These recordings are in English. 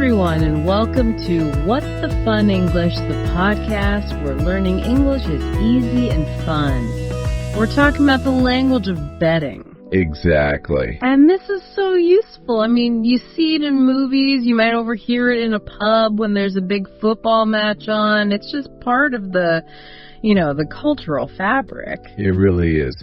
everyone, and welcome to What's the Fun English, the podcast where learning English is easy and fun. We're talking about the language of betting. Exactly. And this is so useful. I mean, you see it in movies, you might overhear it in a pub when there's a big football match on. It's just part of the cultural fabric. It really is.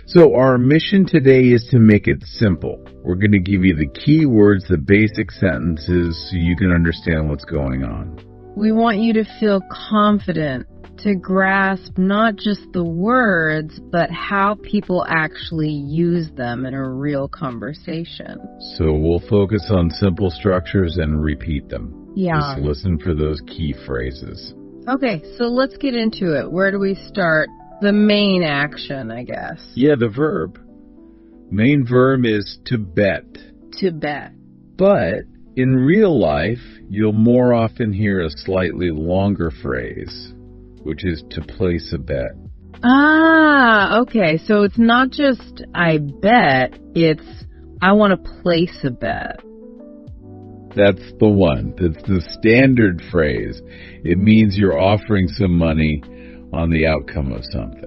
So our mission today is to make it simple. We're going to give you the key words, the basic sentences, so you can understand what's going on. We want you to feel confident, to grasp not just the words, but how people actually use them in a real conversation. So we'll focus on simple structures and repeat them. Yeah. Just listen for those key phrases. Okay, so let's get into it. Where do we start? The main action, I guess. Yeah, the verb. Main verb is to bet. To bet. But in real life, you'll more often hear a slightly longer phrase, which is to place a bet. Ah, okay. So it's not just I bet, it's I want to place a bet. That's the one. That's the standard phrase. It means you're offering some money on the outcome of something.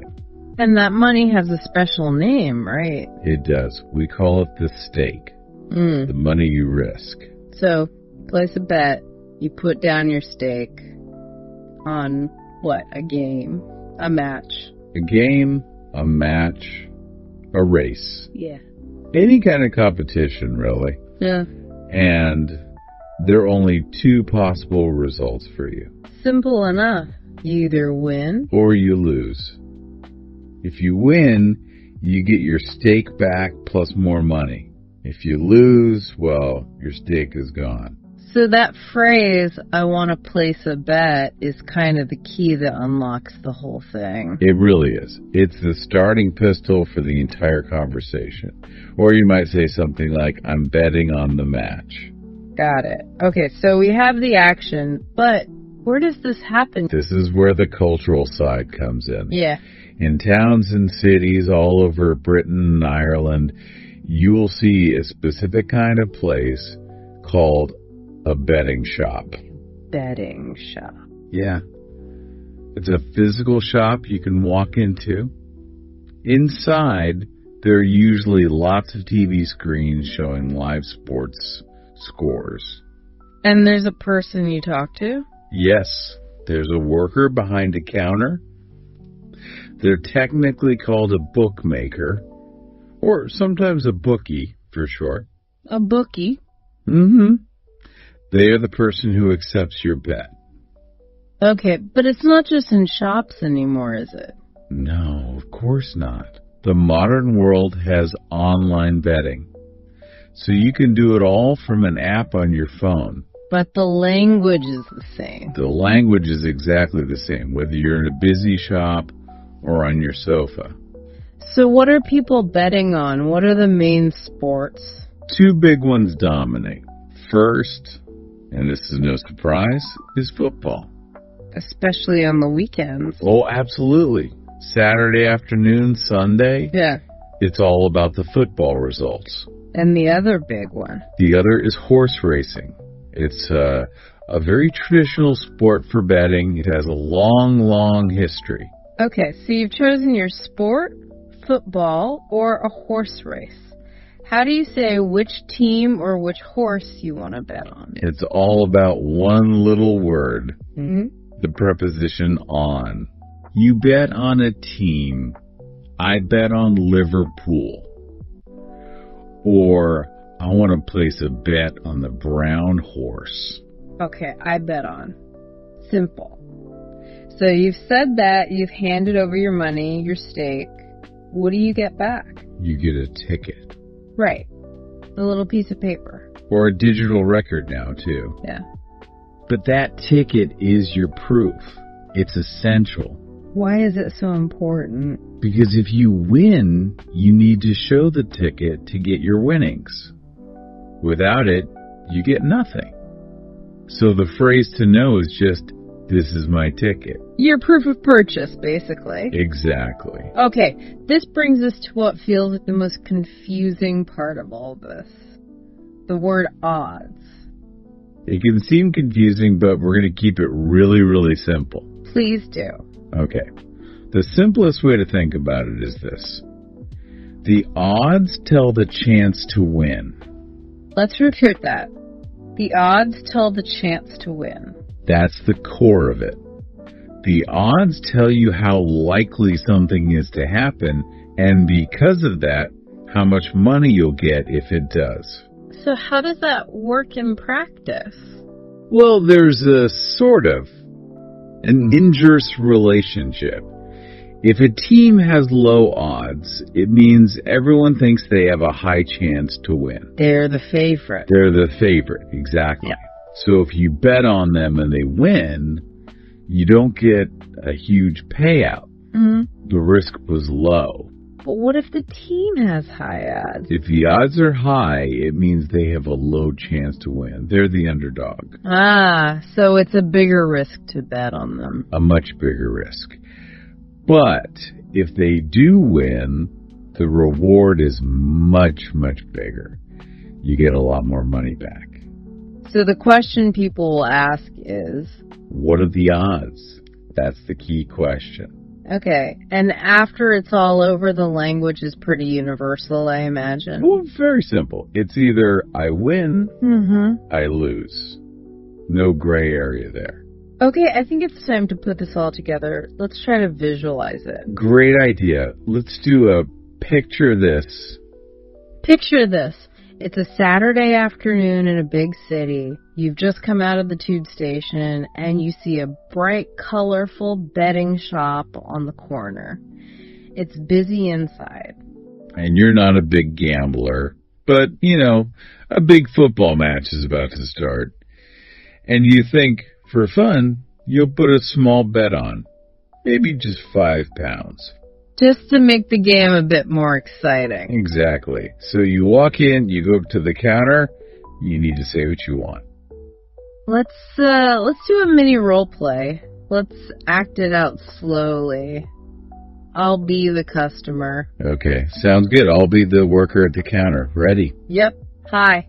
And that money has a special name, right? It does. We call it the stake. The money you risk. So, place a bet. You put down your stake on what? A game? A match? A game, a match, a race. Yeah. Any kind of competition, really. Yeah. And there are only two possible results for you. Simple enough. You either win or you lose. If you win, you get your stake back plus more money. If you lose, well, your stake is gone. So that phrase, I want to place a bet, is kind of the key that unlocks the whole thing. It really is. It's the starting pistol for the entire conversation. Or you might say something like, I'm betting on the match. Got it. Okay, so we have the action, but where does this happen? This is where the cultural side comes in. Yeah. In towns and cities all over Britain and Ireland, you will see a specific kind of place called a betting shop. Betting shop. Yeah. It's a physical shop you can walk into. Inside, there are usually lots of TV screens showing live sports scores. And there's a person you talk to? Yes. There's a worker behind a counter. They're technically called a bookmaker, or sometimes a bookie for short. A bookie? Mm-hmm. They are the person who accepts your bet. Okay, but it's not just in shops anymore, is it? No, of course not. The modern world has online betting. So you can do it all from an app on your phone. But the language is the same. The language is exactly the same, whether you're in a busy shop or on your sofa. So what are people betting on? What are the main sports? Two big ones dominate. First, and this is no surprise, is football. Especially on the weekends. Oh, absolutely. Saturday afternoon, Sunday. Yeah. It's all about the football results. And the other big one? The other is horse racing. It's a very traditional sport for betting. It has a long, long history. Okay, so you've chosen your sport, football, or a horse race. How do you say which team or which horse you want to bet on? It's all about one little word. Mm-hmm. The preposition on. You bet on a team. I bet on Liverpool. Or, I want to place a bet on the brown horse. Okay, I bet on. Simple. So you've said that, you've handed over your money, your stake. What do you get back? You get a ticket. Right. A little piece of paper. Or a digital record now, too. Yeah. But that ticket is your proof. It's essential. Why is it so important? Because if you win, you need to show the ticket to get your winnings. Without it, you get nothing. So the phrase to know is just, this is my ticket. Your proof of purchase, basically. Exactly. Okay, this brings us to what feels like the most confusing part of all this. The word odds. It can seem confusing, but we're going to keep it really, really simple. Please do. Okay. The simplest way to think about it is this. The odds tell the chance to win. Let's repeat that. The odds tell the chance to win. That's the core of it. The odds tell you how likely something is to happen, and because of that, how much money you'll get if it does. So how does that work in practice? Well, there's a sort of an inverse relationship. If a team has low odds, it means everyone thinks they have a high chance to win. They're the favorite. They're the favorite, exactly. Yeah. So if you bet on them and they win, you don't get a huge payout. Mm-hmm. The risk was low. But what if the team has high odds? If the odds are high, it means they have a low chance to win. They're the underdog. Ah, so it's a bigger risk to bet on them. A much bigger risk. But if they do win, the reward is much, much bigger. You get a lot more money back. So the question people will ask is, what are the odds? That's the key question. Okay, and after it's all over, the language is pretty universal, I imagine. Well, very simple. It's either I win, I lose. No gray area there. Okay, I think it's time to put this all together. Let's try to visualize it. Great idea. Let's do a picture this. Picture this. It's a Saturday afternoon in a big city. You've just come out of the tube station and you see a bright, colorful betting shop on the corner. It's busy inside. And you're not a big gambler, but, a big football match is about to start. And you think, for fun, you'll put a small bet on. Maybe just £5. Just to make the game a bit more exciting. Exactly. So you walk in, you go up to the counter, you need to say what you want. Let's do a mini role play. Let's act it out slowly. I'll be the customer. Okay, sounds good. I'll be the worker at the counter. Ready? Yep. Hi.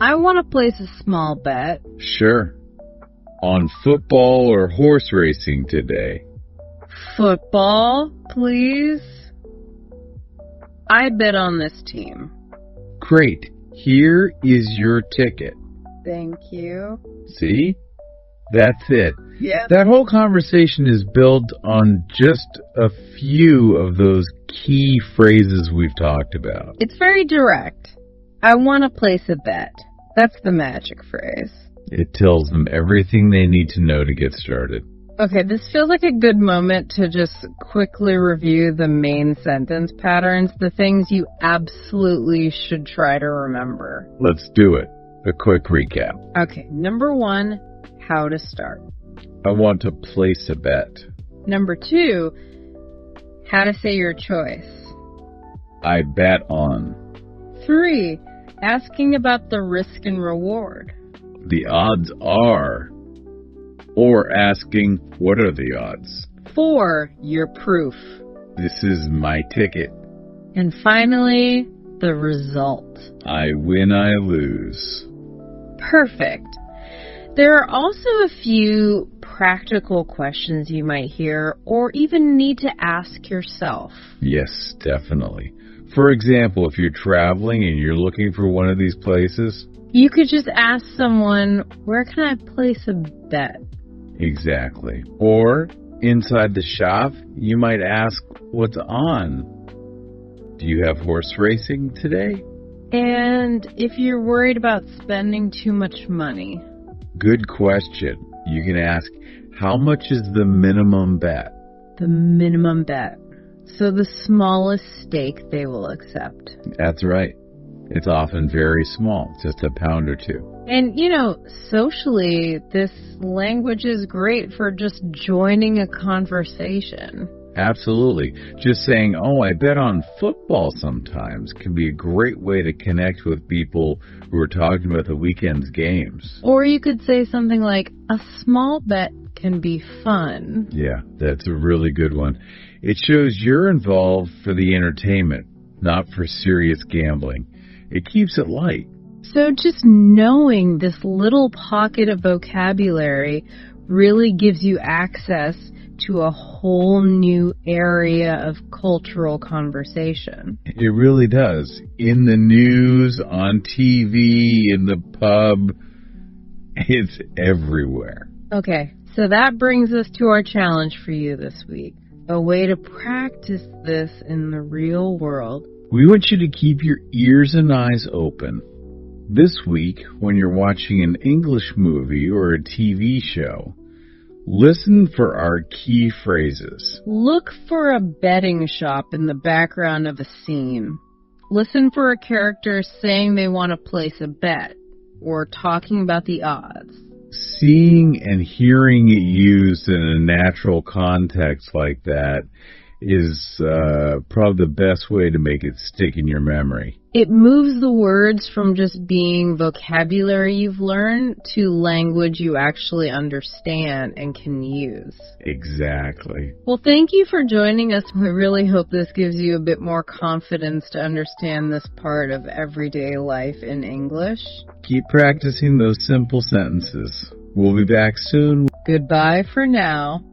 I want to place a small bet. Sure. On football or horse racing today? Football, please. I bet on this team. Great. Here is your ticket. Thank you. See? That's it. Yeah. That whole conversation is built on just a few of those key phrases we've talked about. It's very direct. I want to place a bet. That's the magic phrase. It tells them everything they need to know to get started. Okay, this feels like a good moment to just quickly review the main sentence patterns, the things you absolutely should try to remember. Let's do it. A quick recap. Okay, number 1, how to start. I want to place a bet. Number 2, how to say your choice. I bet on. 3, asking about the risk and reward. The odds are. Or asking, what are the odds? 4, your proof. This is my ticket. And finally, the result. I win, I lose. Perfect. There are also a few practical questions you might hear or even need to ask yourself. Yes, definitely. For example, if you're traveling and you're looking for one of these places, you could just ask someone, where can I place a bet? Exactly. Or inside the shop, you might ask, what's on? Do you have horse racing today? And if you're worried about spending too much money? Good question. You can ask, how much is the minimum bet? The minimum bet. So the smallest stake they will accept. That's right. It's often very small, just £1 or £2. And, socially, this language is great for just joining a conversation. Absolutely. Just saying, oh, I bet on football sometimes can be a great way to connect with people who are talking about the weekend's games. Or you could say something like, a small bet can be fun. Yeah, that's a really good one. It shows you're involved for the entertainment, not for serious gambling. It keeps it light. So just knowing this little pocket of vocabulary really gives you access to a whole new area of cultural conversation. It really does. In the news, on TV, in the pub, it's everywhere. Okay, so that brings us to our challenge for you this week. A way to practice this in the real world. We want you to keep your ears and eyes open. This week, when you're watching an English movie or a TV show, listen for our key phrases. Look for a betting shop in the background of a scene. Listen for a character saying they want to place a bet or talking about the odds. Seeing and hearing it used in a natural context like that is probably the best way to make it stick in your memory. It moves the words from just being vocabulary you've learned to language you actually understand and can use. Exactly. Well, thank you for joining us. We really hope this gives you a bit more confidence to understand this part of everyday life in English. Keep practicing those simple sentences. We'll be back soon. Goodbye for now.